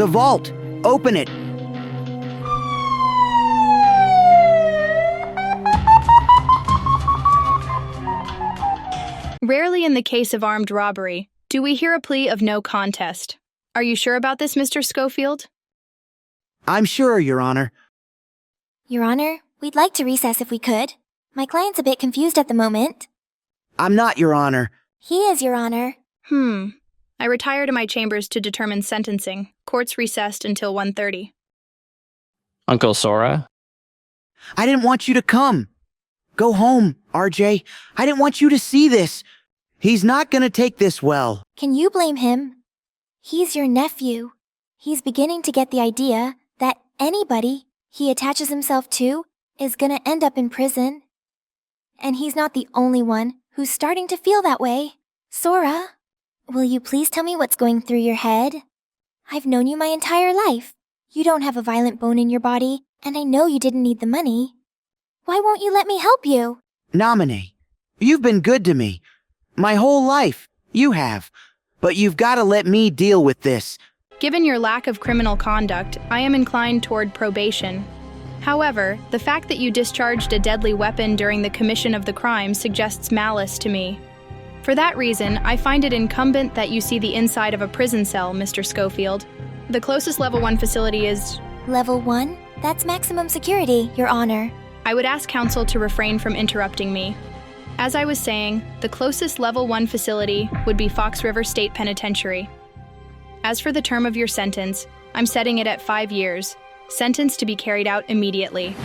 The vault! Open it! Rarely in the case of armed robbery do we hear a plea of no contest. Are you sure about this, Mr. Scofield? I'm sure, Your Honor. Your Honor, we'd like to recess if we could. My client's a bit confused at the moment. I'm not, Your Honor. He is, Your Honor. I retire to my chambers to determine sentencing. Court's recessed until 1:30. Uncle Sora? I didn't want you to come. Go home, RJ. I didn't want you to see this. He's not gonna take this well. Can you blame him? He's your nephew. He's beginning to get the idea that anybody he attaches himself to is gonna end up in prison. And he's not the only one who's starting to feel that way. Sora, will you please tell me what's going through your head? I've known you my entire life. You don't have a violent bone in your body, and I know you didn't need the money. Why won't you let me help you? Namine, you've been good to me. My whole life, you have. But you've gotta let me deal with this. Given your lack of criminal conduct, I am inclined toward probation. However, the fact that you discharged a deadly weapon during the commission of the crime suggests malice to me. For that reason, I find it incumbent that you see the inside of a prison cell, Mr. Scofield. The closest Level 1 facility is... Level 1? That's maximum security, Your Honor. I would ask counsel to refrain from interrupting me. As I was saying, the closest Level 1 facility would be Fox River State Penitentiary. As for the term of your sentence, I'm setting it at 5 years, sentence to be carried out immediately.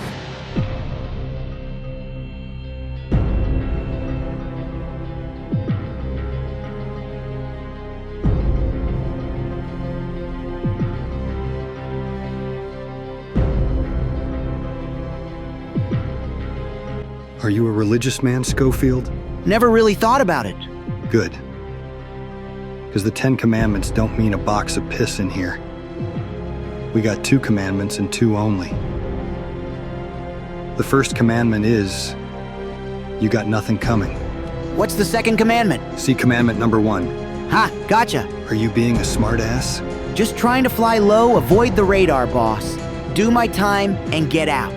Are you a religious man, Scofield? Never really thought about it. Good. Because the 10 Commandments don't mean a box of piss in here. We got 2 commandments and 2 only. The first commandment is, you got nothing coming. What's the second commandment? See commandment number 1. Ha, gotcha. Are you being a smartass? Just trying to fly low, avoid the radar, boss. Do my time and get out.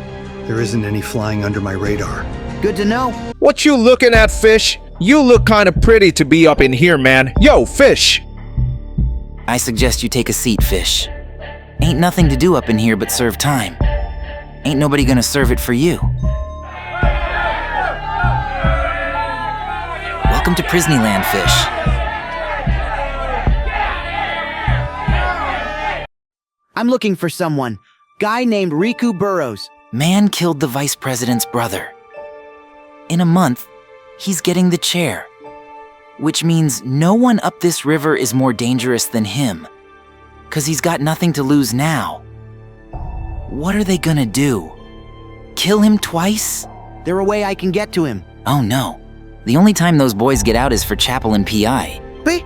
There isn't any flying under my radar. Good to know. What you looking at, Fish? You look kinda pretty to be up in here, man. Yo, Fish! I suggest you take a seat, Fish. Ain't nothing to do up in here but serve time. Ain't nobody gonna serve it for you. Welcome to Prisneyland, Fish. I'm looking for someone. Guy named Riku Burrows. Man killed the vice president's brother. In a month, he's getting the chair. Which means no one up this river is more dangerous than him. 'Cause he's got nothing to lose now. What are they gonna do? Kill him twice? There a way I can get to him? Oh no. The only time those boys get out is for chapel and PI. Wait,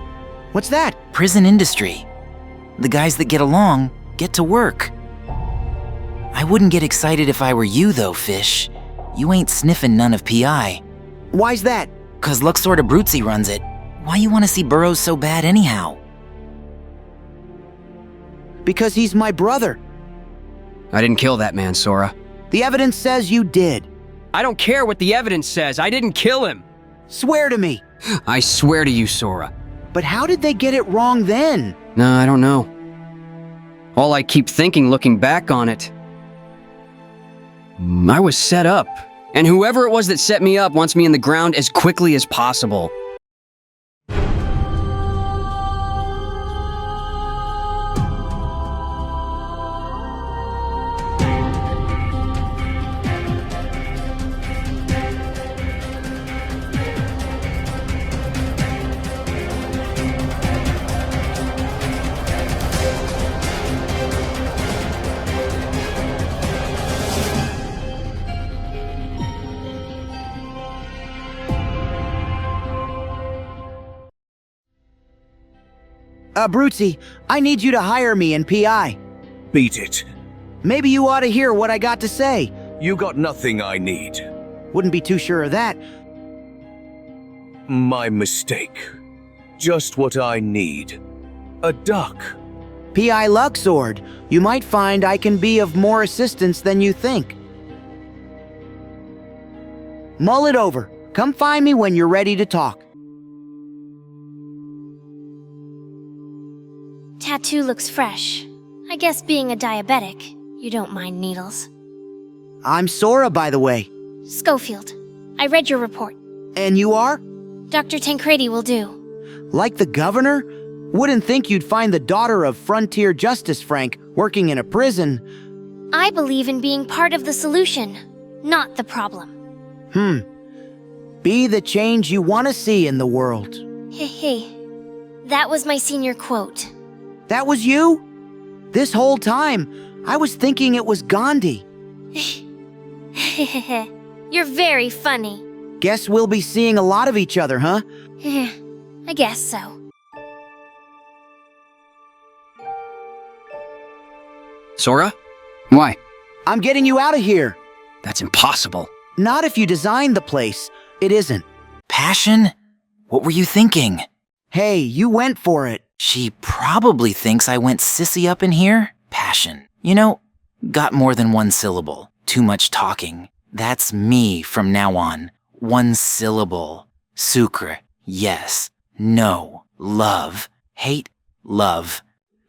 what's that? Prison industry. The guys that get along get to work. I wouldn't get excited if I were you though, Fish. You ain't sniffing none of PI. Why's that? 'Cause Luxord Abruzzi runs it. Why you wanna see Burrows so bad anyhow? Because he's my brother. I didn't kill that man, Sora. The evidence says you did. I don't care what the evidence says. I didn't kill him. Swear to me. I swear to you, Sora. But how did they get it wrong then? No, I don't know. All I keep thinking looking back on it, I was set up. And whoever it was that set me up wants me in the ground as quickly as possible. Abruzzi, I need you to hire me in PI. Beat it. Maybe you ought to hear what I got to say. You got nothing I need. Wouldn't be too sure of that. My mistake. Just what I need. A duck. P.I. Luxord, you might find I can be of more assistance than you think. Mull it over. Come find me when you're ready to talk. Tattoo looks fresh. I guess being a diabetic, you don't mind needles. I'm Sora, by the way. Scofield, I read your report. And you are? Dr. Tancredi will do. Like the governor? Wouldn't think you'd find the daughter of Frontier Justice Frank working in a prison. I believe in being part of the solution, not the problem. Be the change you want to see in the world. Hey, that was my senior quote. That was you? This whole time, I was thinking it was Gandhi. You're very funny. Guess we'll be seeing a lot of each other, huh? I guess so. Sora? Why? I'm getting you out of here. That's impossible. Not if you designed the place. It isn't. Passion? What were you thinking? Hey, you went for it. She probably thinks I went sissy up in here. Passion. You know, got more than one syllable. Too much talking. That's me from now on. One syllable. Sucre. Yes. No. Love. Hate. Love.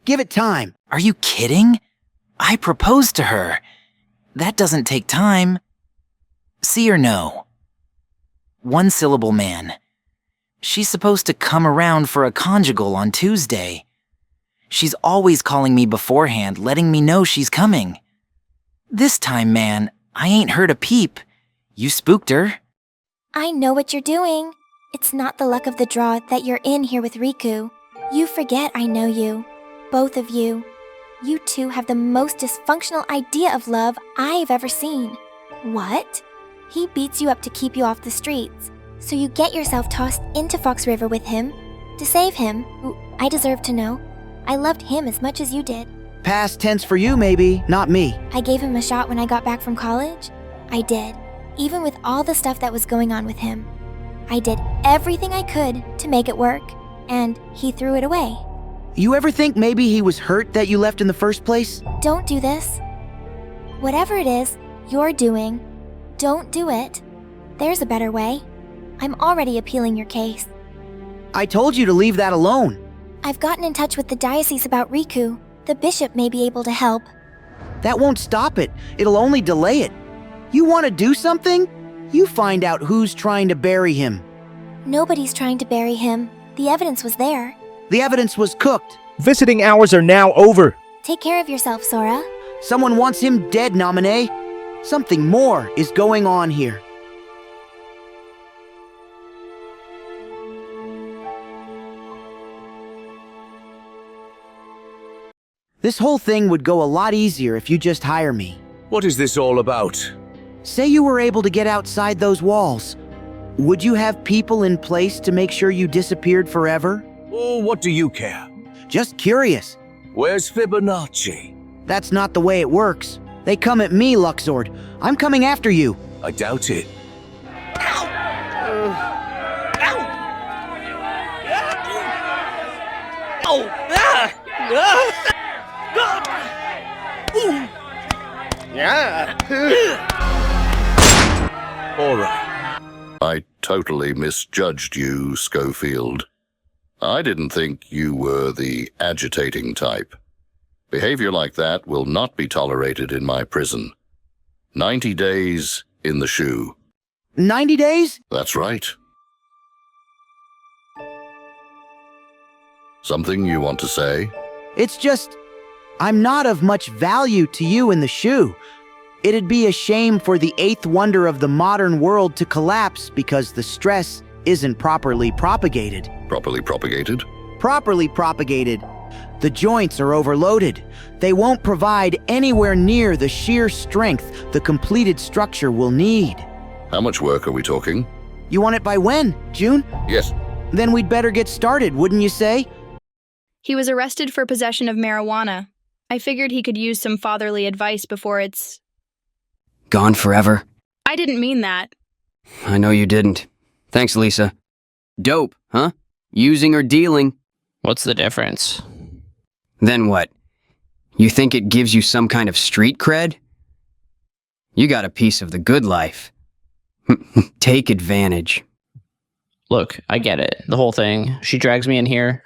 Give it time. Are you kidding? I proposed to her. That doesn't take time. See or no? One syllable man. She's supposed to come around for a conjugal on Tuesday. She's always calling me beforehand, letting me know she's coming. This time, man, I ain't heard a peep. You spooked her. I know what you're doing. It's not the luck of the draw that you're in here with Riku. You forget I know you. Both of you. You two have the most dysfunctional idea of love I've ever seen. What? He beats you up to keep you off the streets. So you get yourself tossed into Fox River with him. To save him, who I deserve to know. I loved him as much as you did. Past tense for you, maybe, not me. I gave him a shot when I got back from college. I did. Even with all the stuff that was going on with him. I did everything I could to make it work. And he threw it away. You ever think maybe he was hurt that you left in the first place? Don't do this. Whatever it is you're doing, don't do it. There's a better way. I'm already appealing your case. I told you to leave that alone. I've gotten in touch with the diocese about Riku. The bishop may be able to help. That won't stop it. It'll only delay it. You want to do something? You find out who's trying to bury him. Nobody's trying to bury him. The evidence was there. The evidence was cooked. Visiting hours are now over. Take care of yourself, Sora. Someone wants him dead, Namine. Something more is going on here. This whole thing would go a lot easier if you just hire me. What is this all about? Say you were able to get outside those walls. Would you have people in place to make sure you disappeared forever? Oh, what do you care? Just curious. Where's Fibonacci? That's not the way it works. They come at me, Luxord. I'm coming after you. I doubt it. All right. I totally misjudged you, Scofield. I didn't think you were the agitating type. Behavior like that will not be tolerated in my prison. 90 days in the shoe. 90 days? That's right. Something you want to say? It's just, I'm not of much value to you in the shoe. It'd be a shame for the eighth wonder of the modern world to collapse because the stress isn't properly propagated. Properly propagated? Properly propagated. The joints are overloaded. They won't provide anywhere near the sheer strength the completed structure will need. How much work are we talking? You want it by when? June? Yes. Then we'd better get started, wouldn't you say? He was arrested for possession of marijuana. I figured he could use some fatherly advice before it's... Gone forever? I didn't mean that. I know you didn't. Thanks, Lisa. Dope, huh? Using or dealing? What's the difference? Then what? You think it gives you some kind of street cred? You got a piece of the good life. Take advantage. Look, I get it. The whole thing. She drags me in here.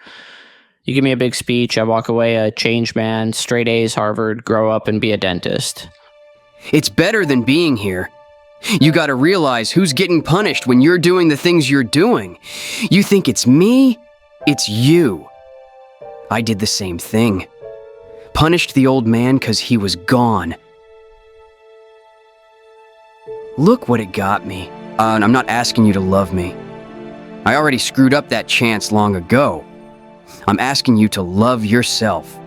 You give me a big speech. I walk away a changed man, straight A's, Harvard, grow up and be a dentist. It's better than being here. You gotta realize who's getting punished when you're doing the things you're doing. You think it's me? It's you. I did the same thing. Punished the old man because he was gone. Look what it got me. And I'm not asking you to love me. I already screwed up that chance long ago. I'm asking you to love yourself.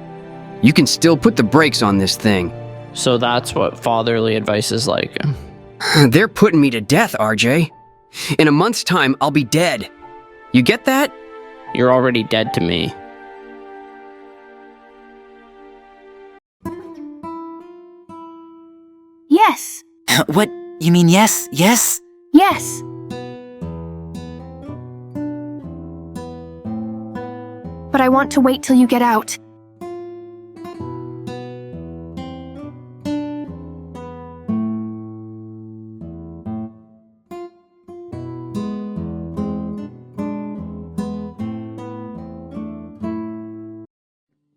You can still put the brakes on this thing. So that's what fatherly advice is like. They're putting me to death, RJ. In a month's time, I'll be dead. You get that? You're already dead to me. Yes. What? You mean yes? Yes? Yes. But I want to wait till you get out.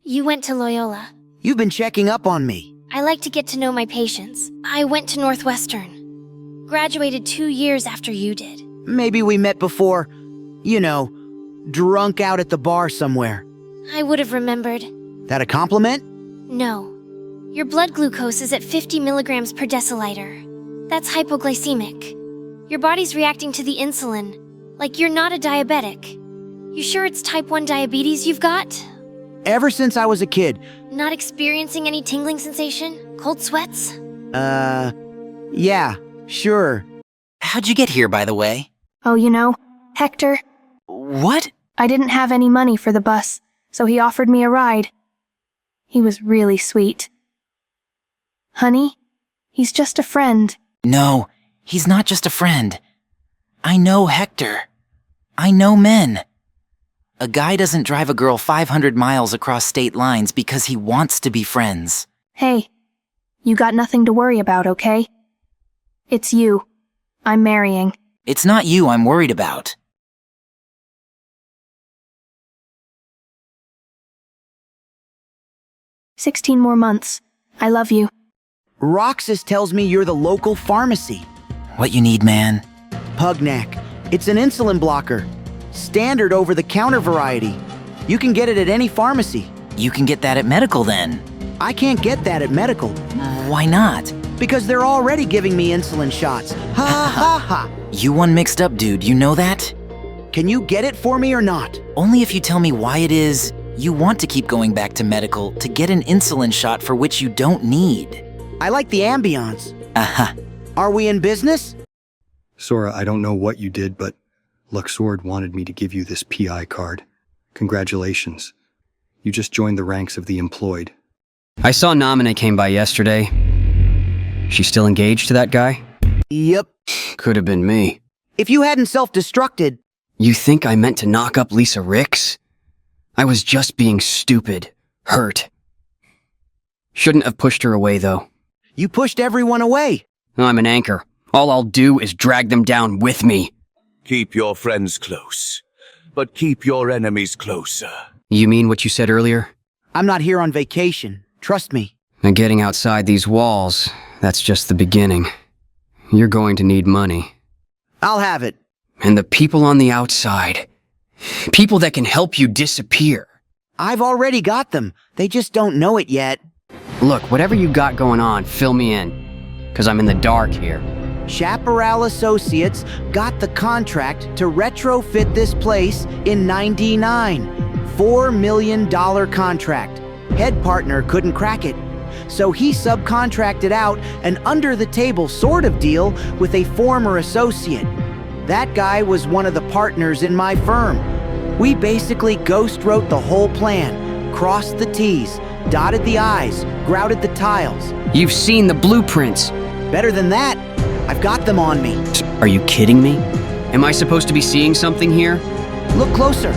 You went to Loyola. You've been checking up on me. I like to get to know my patients. I went to Northwestern. Graduated 2 years after you did. Maybe we met before, you know, drunk out at the bar somewhere. I would have remembered. That a compliment? No. Your blood glucose is at 50 milligrams per deciliter. That's hypoglycemic. Your body's reacting to the insulin, like you're not a diabetic. You sure it's type 1 diabetes you've got? Ever since I was a kid. Not experiencing any tingling sensation? Cold sweats? Yeah, sure. How'd you get here, by the way? Oh, you know, Hector. What? I didn't have any money for the bus, so he offered me a ride. He was really sweet. Honey, he's just a friend. No, he's not just a friend. I know Hector. I know men. A guy doesn't drive a girl 500 miles across state lines because he wants to be friends. Hey, you got nothing to worry about, okay? It's you. I'm marrying. It's not you I'm worried about. "16 more months. I love you." Roxas tells me you're the local pharmacy. What you need, man? Pugnac. It's an insulin blocker. Standard over-the-counter variety. You can get it at any pharmacy. You can get that at medical then. I can't get that at medical. Why not? Because they're already giving me insulin shots. Ha ha ha. You one mixed up, dude. You know that? Can you get it for me or not? Only if you tell me why it is you want to keep going back to medical to get an insulin shot for which you don't need. I like the ambiance. Uh-huh. Are we in business? Sora, I don't know what you did, but Luxord wanted me to give you this PI card. Congratulations. You just joined the ranks of the employed. I saw Namine came by yesterday. She still engaged to that guy? Yep. Could have been me. If you hadn't self-destructed... You think I meant to knock up Lisa Ricks? I was just being stupid. Hurt. Shouldn't have pushed her away, though. You pushed everyone away. I'm an anchor. All I'll do is drag them down with me. Keep your friends close, but keep your enemies closer. You mean what you said earlier? I'm not here on vacation. Trust me. And getting outside these walls, that's just the beginning. You're going to need money. I'll have it. And the people on the outside. People that can help you disappear. I've already got them. They just don't know it yet. Look, whatever you got going on, fill me in. 'Cause I'm in the dark here. Chaparral Associates got the contract to retrofit this place in '99. $4 million contract. Head partner couldn't crack it. So he subcontracted out an under-the-table sort of deal with a former associate. That guy was one of the partners in my firm. We basically ghost-wrote the whole plan, crossed the T's, dotted the I's, grouted the tiles. You've seen the blueprints. Better than that, I've got them on me. Are you kidding me? Am I supposed to be seeing something here? Look closer.